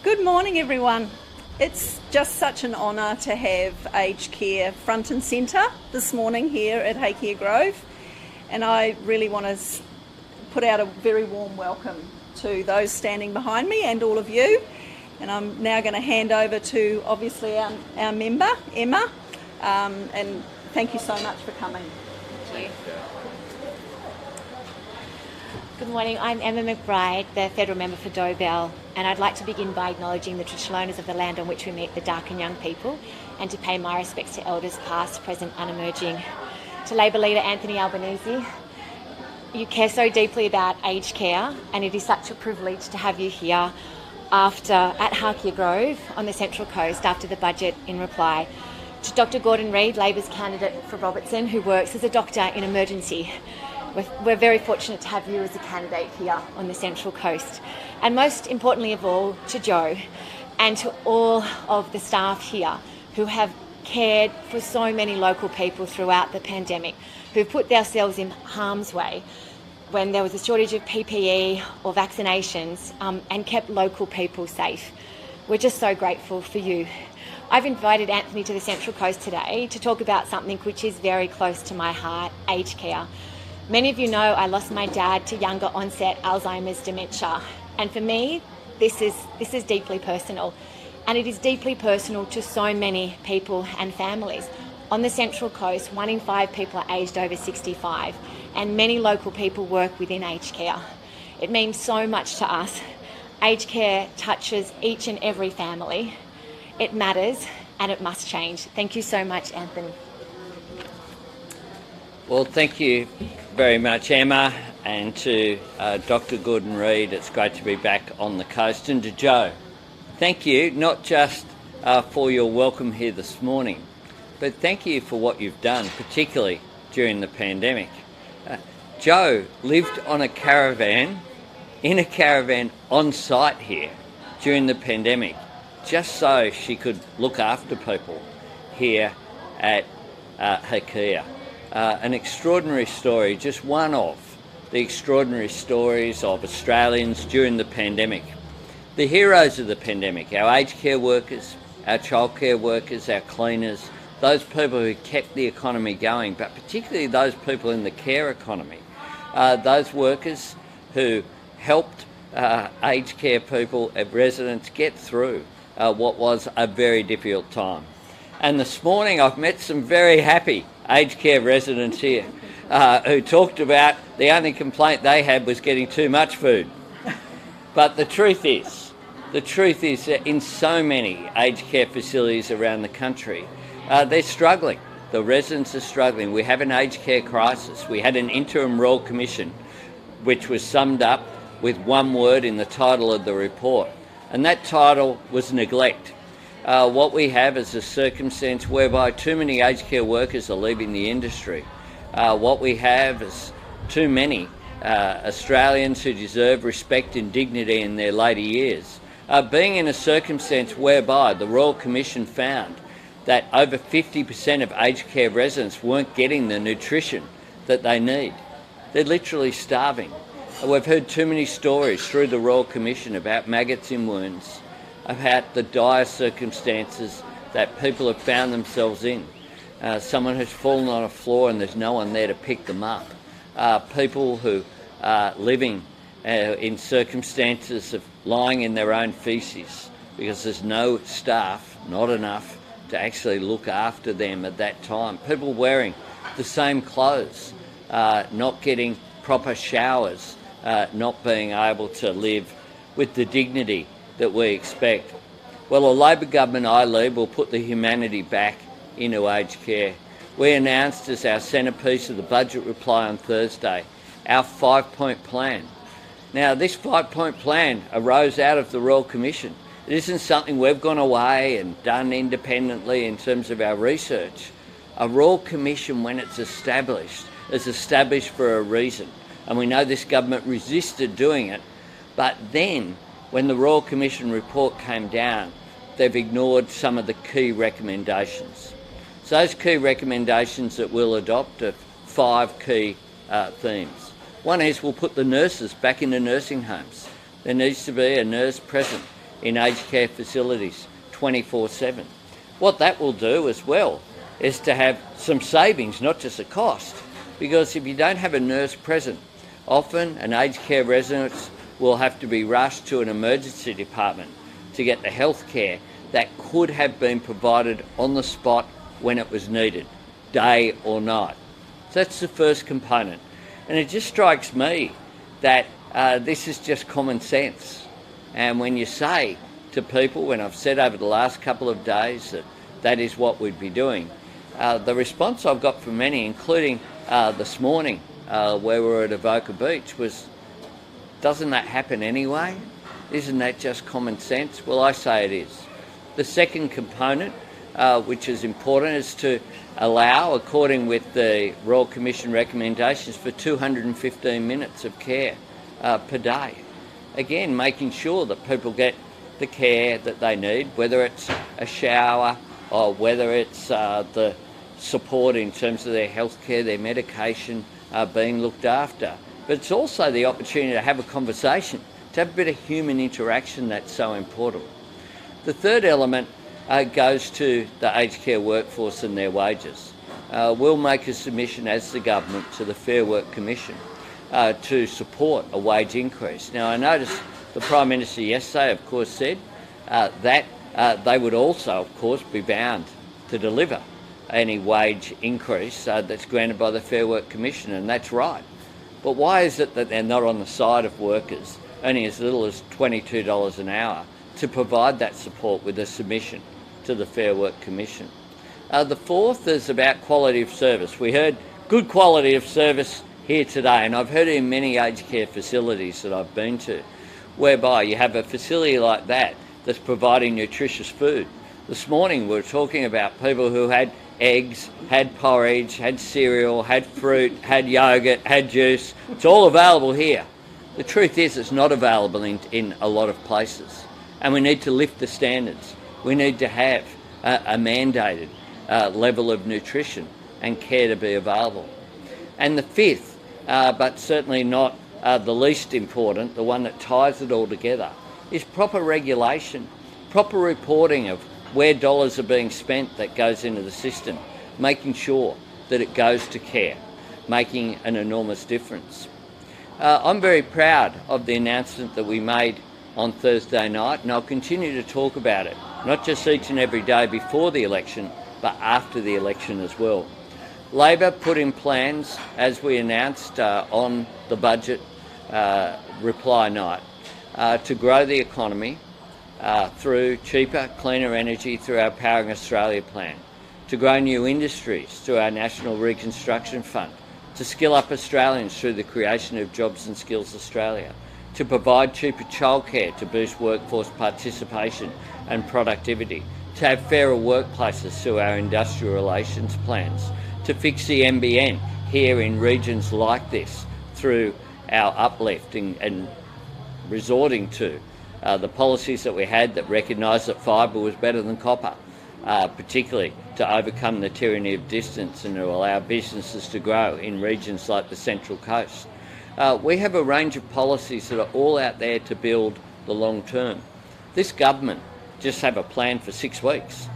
Good morning, everyone. It's just such an honour to have aged care front and centre this morning here at Hakea Grove, and I really want to put out a very warm welcome to those standing behind me and all of you. And I'm now going to hand over to obviously our member, Emma, and thank you so much for coming. Thank you. Good morning, I'm Emma McBride, the Federal Member for Dobell, and I'd like to begin by acknowledging the traditional owners of the land on which we meet, the Dark and Young people, and to pay my respects to elders past, present and emerging. To Labor leader Anthony Albanese, you care so deeply about aged care, and it is such a privilege to have you here at Hakea Grove on the Central Coast after the budget in reply. To Dr Gordon Reid, Labor's candidate for Robertson, who works as a doctor in emergency. We're very fortunate to have you as a candidate here on the Central Coast. And most importantly of all, to Joe and to all of the staff here who have cared for so many local people throughout the pandemic, who put themselves in harm's way when there was a shortage of PPE or vaccinations, and kept local people safe. We're just so grateful for you. I've invited Anthony to the Central Coast today to talk about something which is very close to my heart, aged care. Many of you know I lost my dad to younger onset Alzheimer's dementia, and for me this is deeply personal, and it is deeply personal to so many people and families. On the Central Coast, 1 in 5 people are aged over 65, and many local people work within aged care. It means so much to us. Aged care touches each and every family. It matters and it must change. Thank you so much, Anthony. Well, thank you very much, Emma, and to Dr Gordon Reid. It's great to be back on the coast. And to Joe, thank you not just for your welcome here this morning, but thank you for what you've done, particularly during the pandemic. Joe lived on a caravan, in a caravan on site here during the pandemic, just so she could look after people here at Hakea. An extraordinary story, just one of the extraordinary stories of Australians during the pandemic. The heroes of the pandemic, our aged care workers, our childcare workers, our cleaners, those people who kept the economy going, but particularly those people in the care economy, those workers who helped aged care people, residents, get through what was a very difficult time. And this morning I've met some very happy aged care residents here who talked about the only complaint they had was getting too much food. But the truth is that in so many aged care facilities around the country, they're struggling. The residents are struggling. We have an aged care crisis. We had an interim Royal Commission which was summed up with one word in the title of the report, and that title was neglect. What we have is a circumstance whereby too many aged care workers are leaving the industry. What we have is too many Australians who deserve respect and dignity in their later years being in a circumstance whereby the Royal Commission found that over 50% of aged care residents weren't getting the nutrition that they need. They're literally starving. We've heard too many stories through the Royal Commission about maggots in wounds, about the dire circumstances that people have found themselves in. Someone has fallen on a floor and there's no one there to pick them up. People who are living in circumstances of lying in their own faeces because there's no staff, not enough, to actually look after them at that time. People wearing the same clothes, not getting proper showers, not being able to live with the dignity that we expect. Well, a Labor government I lead will put the humanity back into aged care. We announced as our centrepiece of the budget reply on Thursday our 5-point plan. Now, this 5-point plan arose out of the Royal Commission. It isn't something we've gone away and done independently in terms of our research. A Royal Commission, when it's established, is established for a reason. And we know this government resisted doing it, but then when the Royal Commission report came down, they've ignored some of the key recommendations. So those key recommendations that we'll adopt are 5 key themes. One is we'll put the nurses back into nursing homes. There needs to be a nurse present in aged care facilities 24/7. What that will do as well is to have some savings, not just a cost, because if you don't have a nurse present, often an aged care resident will have to be rushed to an emergency department to get the health care that could have been provided on the spot when it was needed, day or night. So that's the first component. And it just strikes me that this is just common sense. And when you say to people, when I've said over the last couple of days that that is what we'd be doing, the response I've got from many, including this morning where we were at Avoca Beach, was, doesn't that happen anyway? Isn't that just common sense? Well, I say it is. The second component, which is important, is to allow, according with the Royal Commission recommendations, for 215 minutes of care per day. Again, making sure that people get the care that they need, whether it's a shower or whether it's the support in terms of their health care, their medication being looked after. But it's also the opportunity to have a conversation, to have a bit of human interaction that's so important. The third element goes to the aged care workforce and their wages. We'll make a submission as the government to the Fair Work Commission to support a wage increase. Now, I noticed the Prime Minister yesterday, of course, said that they would also, of course, be bound to deliver any wage increase that's granted by the Fair Work Commission, and that's right. But why is it that they're not on the side of workers earning as little as $22 an hour to provide that support with a submission to the Fair Work Commission? The fourth is about quality of service. We heard good quality of service here today, and I've heard it in many aged care facilities that I've been to, whereby you have a facility like that that's providing nutritious food. This morning we were talking about people who had eggs, had porridge, had cereal, had fruit, had yogurt, had juice. It's all available here. The truth is it's not available in a lot of places, and we need to lift the standards. We need to have a mandated level of nutrition and care to be available. And the fifth, but certainly not the least important, the one that ties it all together, is proper regulation, proper reporting of where dollars are being spent that goes into the system, making sure that it goes to care, making an enormous difference. I'm very proud of the announcement that we made on Thursday night, and I'll continue to talk about it, not just each and every day before the election, but after the election as well. Labor put in plans, as we announced on the budget reply night, to grow the economy through cheaper, cleaner energy through our Powering Australia plan, to grow new industries through our National Reconstruction Fund, to skill up Australians through the creation of Jobs and Skills Australia, to provide cheaper childcare to boost workforce participation and productivity, to have fairer workplaces through our industrial relations plans, to fix the NBN here in regions like this through our uplifting and resorting to the policies that we had that recognised that fibre was better than copper, particularly to overcome the tyranny of distance and to allow businesses to grow in regions like the Central Coast. We have a range of policies that are all out there to build the long term. This government just have a plan for 6 weeks.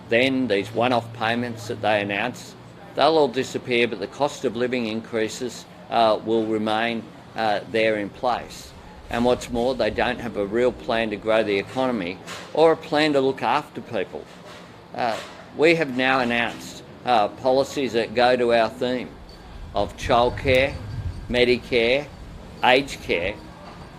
Then these one-off payments that they announce, they'll all disappear, but the cost of living increases will remain there in place. And what's more, they don't have a real plan to grow the economy or a plan to look after people. We have now announced policies that go to our theme of childcare, Medicare, aged care,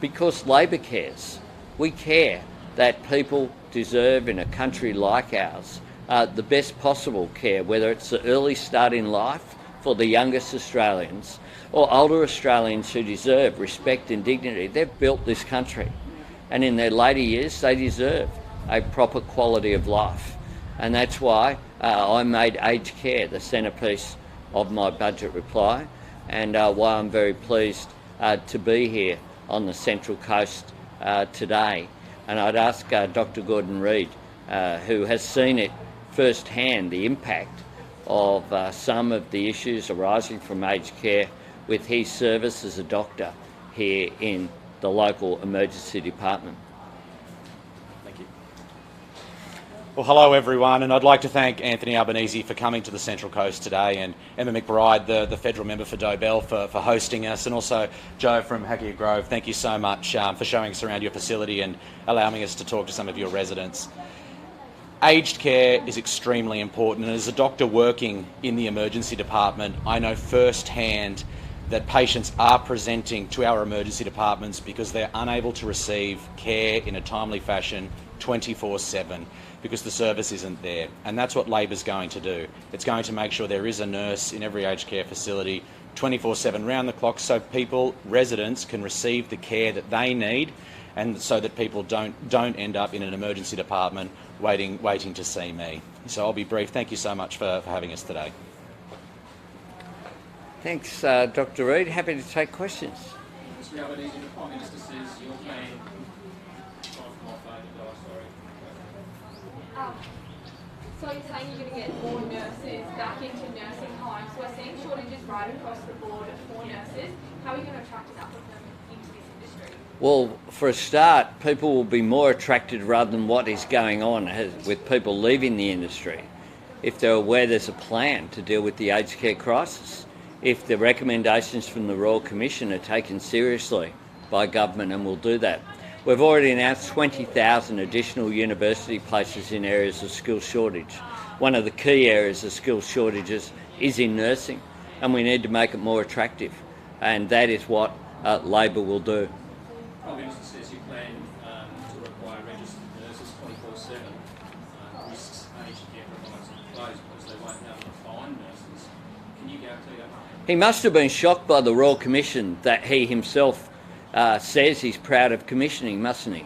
because Labor cares. We care that people deserve, in a country like ours, the best possible care, whether it's the early start in life for the youngest Australians or older Australians who deserve respect and dignity. They've built this country, and in their later years they deserve a proper quality of life. And that's why I made aged care the centrepiece of my budget reply, and why I'm very pleased to be here on the Central Coast today. And I'd ask Dr. Reid, who has seen it firsthand, the impact of some of the issues arising from aged care with his service as a doctor here in the local emergency department. Well, hello everyone, and I'd like to thank Anthony Albanese for coming to the Central Coast today, and Emma McBride, the federal member for Dobell, for hosting us, and also Joe from Hakea Grove. Thank you so much for showing us around your facility and allowing us to talk to some of your residents. Aged care is extremely important, and as a doctor working in the emergency department, I know firsthand that patients are presenting to our emergency departments because they're unable to receive care in a timely fashion 24/7 because the service isn't there. And that's what Labor's going to do. It's going to make sure there is a nurse in every aged care facility 24/7 round the clock so people, residents, can receive the care that they need, and so that people don't end up in an emergency department waiting to see me. So I'll be brief. Thank you so much for having us today. Thanks, Dr. Reid. Happy to take questions. Mr. Albanese, the Prime Minister says your plan... So you're saying you're going to get more nurses back into nursing homes. We're seeing shortages right across the board of more nurses. How are you going to attract enough of them into this industry? Well, for a start, people will be more attracted rather than what is going on with people leaving the industry if they're aware there's a plan to deal with the aged care crisis, if the recommendations from the Royal Commission are taken seriously by government, and we'll do that. We've already announced 20,000 additional university places in areas of skills shortage. One of the key areas of skills shortages is in nursing, and we need to make it more attractive, and that is what Labor will do. The Prime Minister says you plan to require registered nurses 24/7. Risks aged care providers to close because they won't be able to find nurses. Can you guarantee that? He must have been shocked by the Royal Commission that he himself says he's proud of commissioning, mustn't he?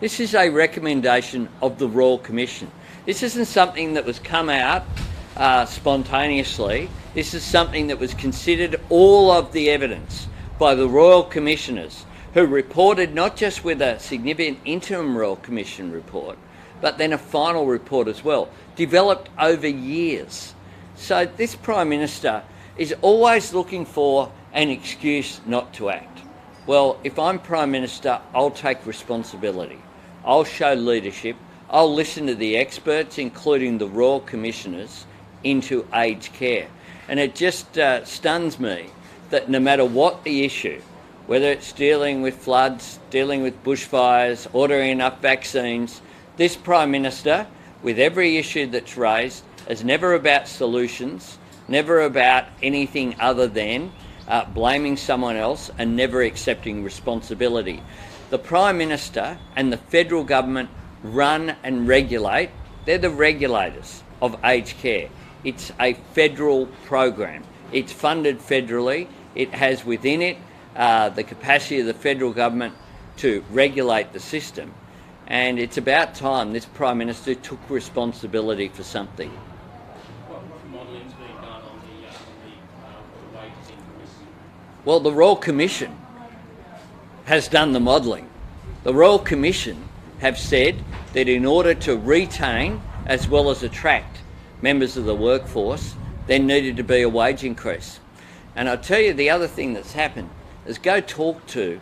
This is a recommendation of the Royal Commission. This isn't something that was come out spontaneously. This is something that was considered all of the evidence by the Royal Commissioners, who reported not just with a significant interim Royal Commission report, but then a final report as well, developed over years. So this Prime Minister is always looking for an excuse not to act. Well, if I'm Prime Minister, I'll take responsibility. I'll show leadership. I'll listen to the experts, including the Royal Commissioners, into aged care. And it just stuns me that no matter what the issue, whether it's dealing with floods, dealing with bushfires, ordering enough vaccines, this Prime Minister, with every issue that's raised, is never about solutions, never about anything other than blaming someone else and never accepting responsibility. The Prime Minister and the federal government run and regulate. They're the regulators of aged care. It's a federal program. It's funded federally. It has within it the capacity of the federal government to regulate the system. And it's about time this Prime Minister took responsibility for something. What modelling's being done on the wages increase? Well, the Royal Commission has done the modelling. The Royal Commission have said that in order to retain as well as attract members of the workforce, there needed to be a wage increase. And I'll tell you the other thing that's happened is go talk to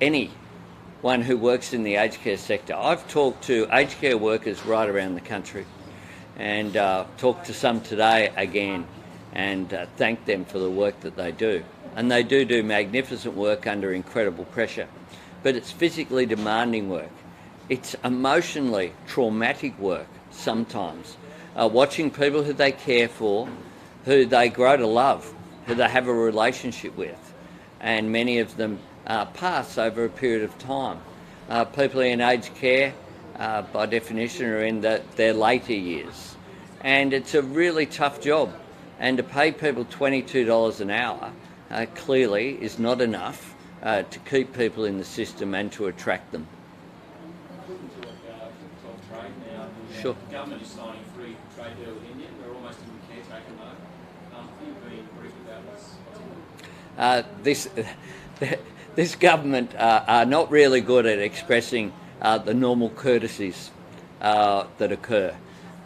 anyone who works in the aged care sector. I've talked to aged care workers right around the country, and talked to some today again, and thank them for the work that they do. And they do magnificent work under incredible pressure. But it's physically demanding work. It's emotionally traumatic work sometimes. Watching people who they care for, who they grow to love, who they have a relationship with, and many of them pass over a period of time. People in aged care, by definition, are in their later years. And it's a really tough job. And to pay people $22 an hour clearly is not enough to keep people in the system and to attract them. Trade now. Sure. The government is signing a free trade deal with India. We're almost in the caretaker mode. Have you been briefed about this? This government are not really good at expressing the normal courtesies that occur.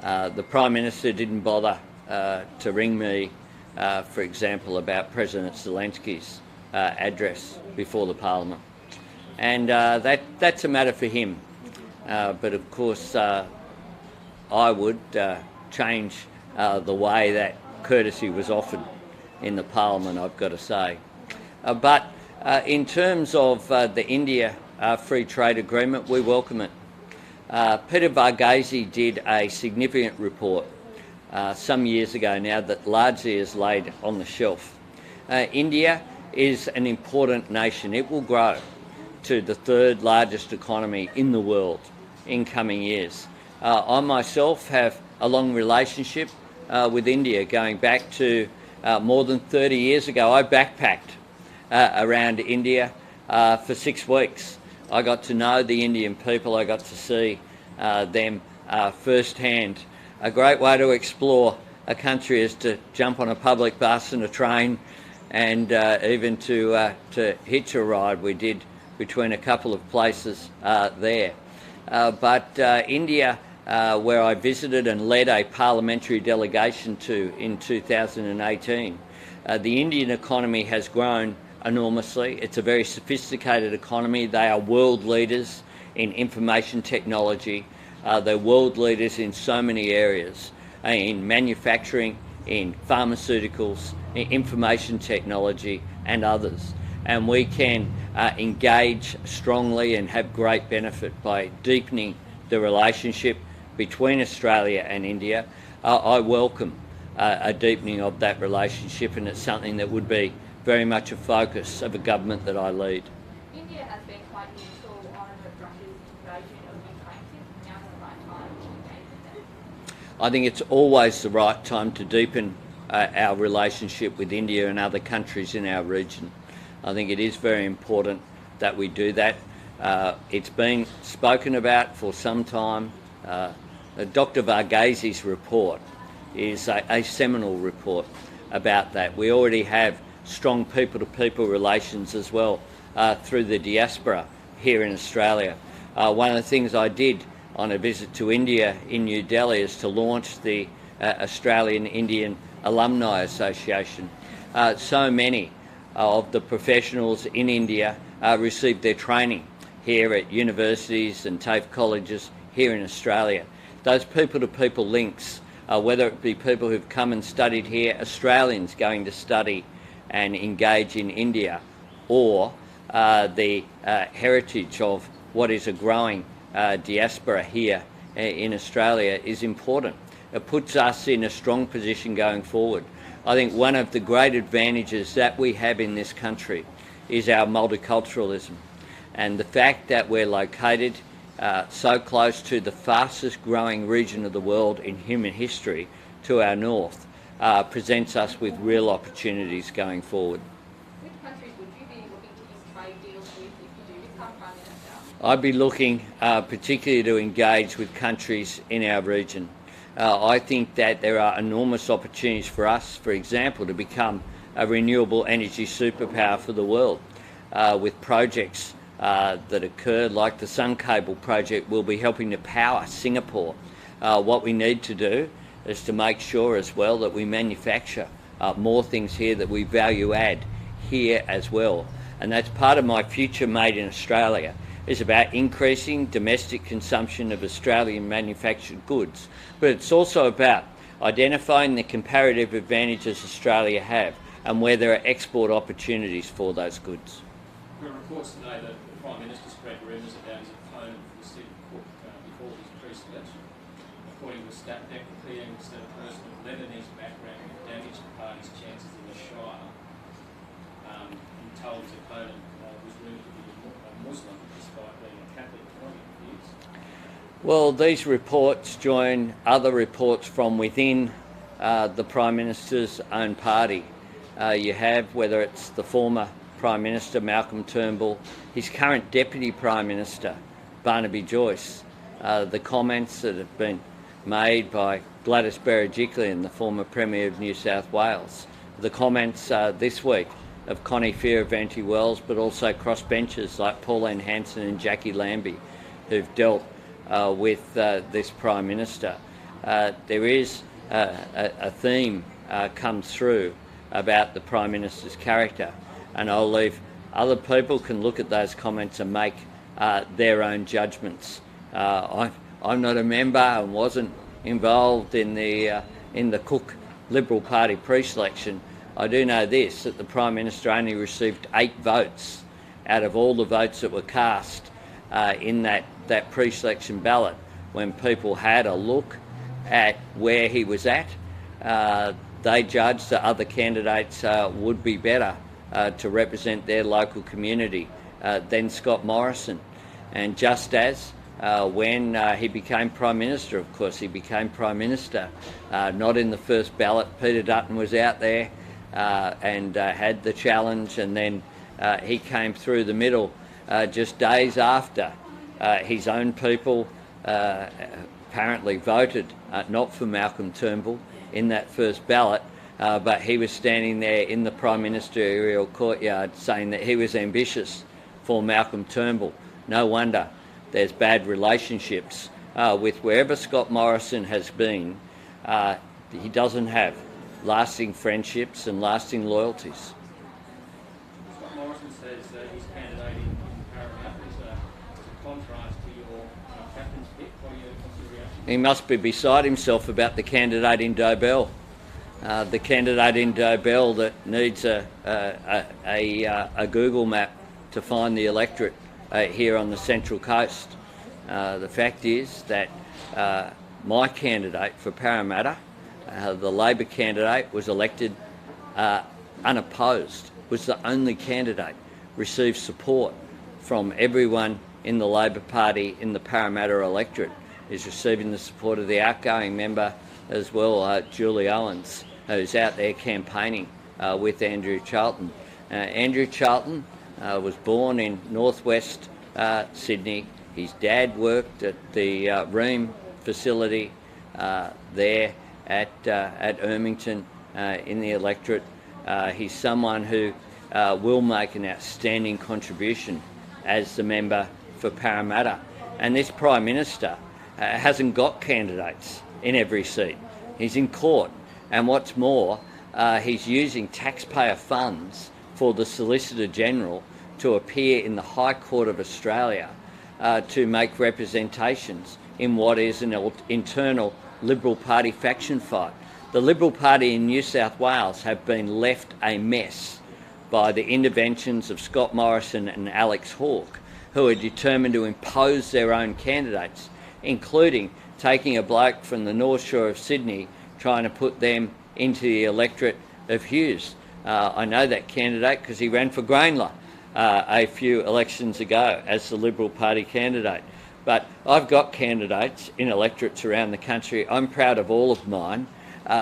The Prime Minister didn't bother to ring me, for example, about President Zelensky's address before the Parliament. And that's a matter for him. But of course, I would change the way that courtesy was offered in the Parliament, I've got to say. But in terms of the India Free Trade Agreement, we welcome it. Peter Varghese did a significant report some years ago now that largely is laid on the shelf. India is an important nation. It will grow to the third largest economy in the world in coming years. I myself have a long relationship with India going back to more than 30 years ago. I backpacked around India for 6 weeks. I got to know the Indian people. I got to see them firsthand. A great way to explore a country is to jump on a public bus and a train, and even to hitch a ride we did between a couple of places there. But India, where I visited and led a parliamentary delegation to in 2018, the Indian economy has grown enormously. It's a very sophisticated economy. They are world leaders in information technology. They're world leaders in so many areas, in manufacturing, in pharmaceuticals, in information technology and others. And we can engage strongly and have great benefit by deepening the relationship between Australia and India. I welcome a deepening of that relationship, and it's something that would be very much a focus of a government that I lead. India has been quite neutral on Russia's invasion of Ukraine. Since now's the right time to engage with them? I think it's always the right time to deepen our relationship with India and other countries in our region. I think it is very important that we do that. It's been spoken about for some time. Dr. Varghese's report is a seminal report about that. We already have strong people-to-people relations as well through the diaspora here in Australia. One of the things I did on a visit to India in New Delhi is to launch the Australian-Indian Alumni Association. So many of the professionals in India received their training here at universities and TAFE colleges here in Australia. Those people-to-people links, whether it be people who've come and studied here, Australians going to study and engage in India, or the heritage of what is a growing diaspora here in Australia is important. It puts us in a strong position going forward. I think one of the great advantages that we have in this country is our multiculturalism, and the fact that we're located so close to the fastest growing region of the world in human history to our north presents us with real opportunities going forward. Which countries would you be looking to use trade deals with if you do become Prime Minister? I'd be looking particularly to engage with countries in our region. I think that there are enormous opportunities for us, for example, to become a renewable energy superpower for the world with projects that occur, like the Sun Cable project. Will be helping to power Singapore. What we need to do is to make sure as well that we manufacture more things here, that we value add here as well. And that's part of my Future Made in Australia, is about increasing domestic consumption of Australian manufactured goods. But it's also about identifying the comparative advantages Australia have and where there are export opportunities for those goods. There are reports today that the Prime Minister spread rumours about his opponent for the seat of court before his pre-selection. According to a stat deck, the PM said a person of Lebanese background would damage the party's chances in the Shire. He told his opponent was rumoured to be a Muslim despite being a Catholic. What are your views? Well, these reports join other reports from within the Prime Minister's own party. You have, whether it's the former Prime Minister Malcolm Turnbull, his current Deputy Prime Minister Barnaby Joyce, the comments that have been made by Gladys Berejiklian, the former Premier of New South Wales, the comments this week of Connie Fierravanti Wells, but also crossbenchers like Pauline Hanson and Jackie Lambie, who've dealt with this Prime Minister. There is a theme comes through about the Prime Minister's character, and I'll leave other people can look at those comments and make their own judgments. I'm not a member and wasn't involved in the Cook Liberal Party pre-selection, I do know this, that the Prime Minister only received 8 votes out of all the votes that were cast in that pre-selection ballot. When people had a look at where he was at, they judged that other candidates would be better to represent their local community than Scott Morrison. And just as when he became Prime Minister, of course, he became Prime Minister not in the first ballot. Peter Dutton was out there and had the challenge, and then he came through the middle just days after his own people apparently voted not for Malcolm Turnbull in that first ballot, but he was standing there in the Prime Ministerial courtyard saying that he was ambitious for Malcolm Turnbull. No wonder there's bad relationships with wherever Scott Morrison has been. He doesn't have lasting friendships and lasting loyalties. Scott Morrison says he's candidating in Parramatta as a contrast to your captain's pick. What's your reaction? He must be beside himself about the candidate in Dobell. The candidate in Dobell that needs a Google map to find the electorate here on the Central Coast. The fact is that my candidate for Parramatta, the Labor candidate, was elected unopposed, was the only candidate, received support from everyone in the Labor Party in the Parramatta electorate, is receiving the support of the outgoing member as well, Julie Owens, who's out there campaigning with Andrew Charlton. Andrew Charlton was born in northwest Sydney. His dad worked at the Ream facility there at Ermington in the electorate. He's someone who will make an outstanding contribution as the member for Parramatta. And this Prime Minister hasn't got candidates in every seat. He's in court. And what's more, he's using taxpayer funds for the Solicitor General to appear in the High Court of Australia to make representations in what is an internal Liberal Party faction fight. The Liberal Party in New South Wales have been left a mess by the interventions of Scott Morrison and Alex Hawke, who are determined to impose their own candidates, including taking a bloke from the North Shore of Sydney, trying to put them into the electorate of Hughes. I know that candidate because he ran for Grainler a few elections ago as the Liberal Party candidate. But I've got candidates in electorates around the country. I'm proud of all of mine.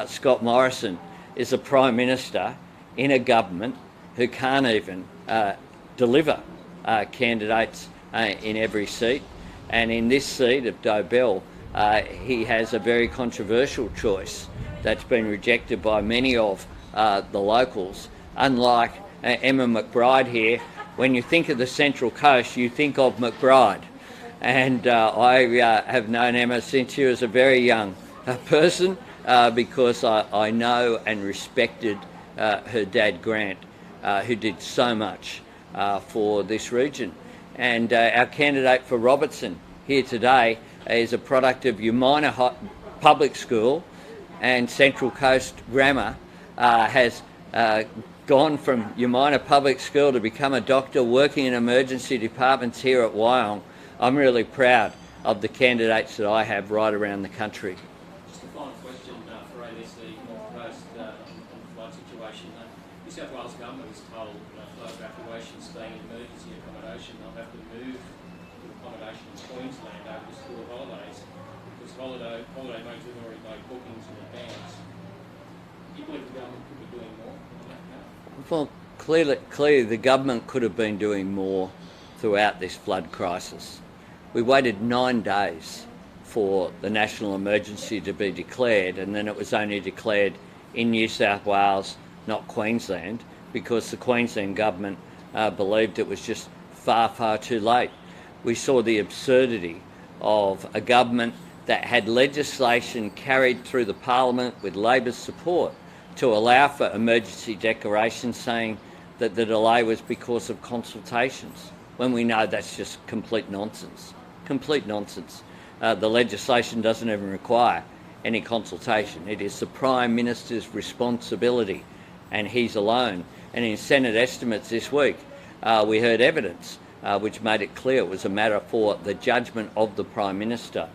Scott Morrison is a Prime Minister in a government who can't even deliver candidates in every seat. And in this seat of Dobell, he has a very controversial choice that's been rejected by many of the locals. Unlike Emma McBride here, when you think of the Central Coast, you think of McBride. And I have known Emma since she was a very young person because I know and respected her dad Grant, who did so much for this region. And our candidate for Robertson here today is a product of Umina Public School and Central Coast Grammar, has gone from Umina Public School to become a doctor working in emergency departments here at Wyong. I'm really proud of the candidates that I have right around the country. Just a final question for ABC North Coast on the flood situation. New South Wales Government is told flood evacuation staying in emergency accommodation. They'll have to move to accommodation in Queensland over the school holidays because holiday makes have already made bookings in advance. Do you believe the government could be doing more on that now? Well, clearly the government could have been doing more throughout this flood crisis. We waited 9 days for the national emergency to be declared, and then it was only declared in New South Wales, not Queensland, because the Queensland government believed it was just far, far too late. We saw the absurdity of a government that had legislation carried through the Parliament with Labor's support to allow for emergency declarations, saying that the delay was because of consultations, when we know that's just complete nonsense. Complete nonsense. The legislation doesn't even require any consultation. It is the Prime Minister's responsibility, and he's alone. And in Senate estimates this week, we heard evidence which made it clear it was a matter for the judgment of the Prime Minister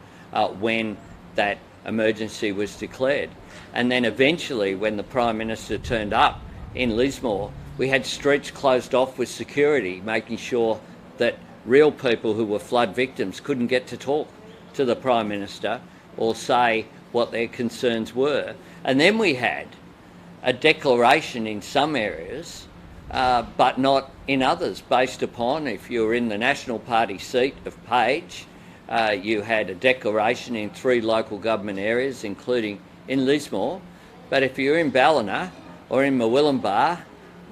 when that emergency was declared. And then eventually, when the Prime Minister turned up in Lismore, we had streets closed off with security, making sure that real people who were flood victims couldn't get to talk to the Prime Minister or say what their concerns were. And then we had a declaration in some areas, but not in others, based upon, if you were in the National Party seat of Page, you had a declaration in 3 local government areas, including in Lismore. But if you're in Ballina or in Murwillumbah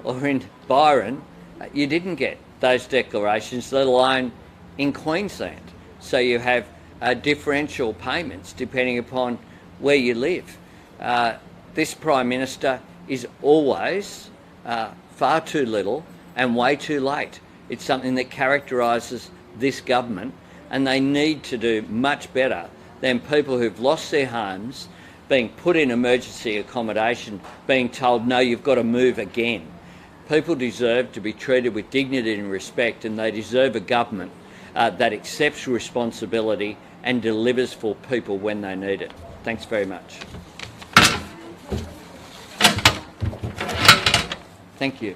or in Byron, you didn't get those declarations, let alone in Queensland. So you have differential payments depending upon where you live. This Prime Minister is always far too little and way too late. It's something that characterises this government, and they need to do much better than people who've lost their homes being put in emergency accommodation, being told, no, you've got to move again. People deserve to be treated with dignity and respect, and they deserve a government that accepts responsibility and delivers for people when they need it. Thanks very much. Thank you.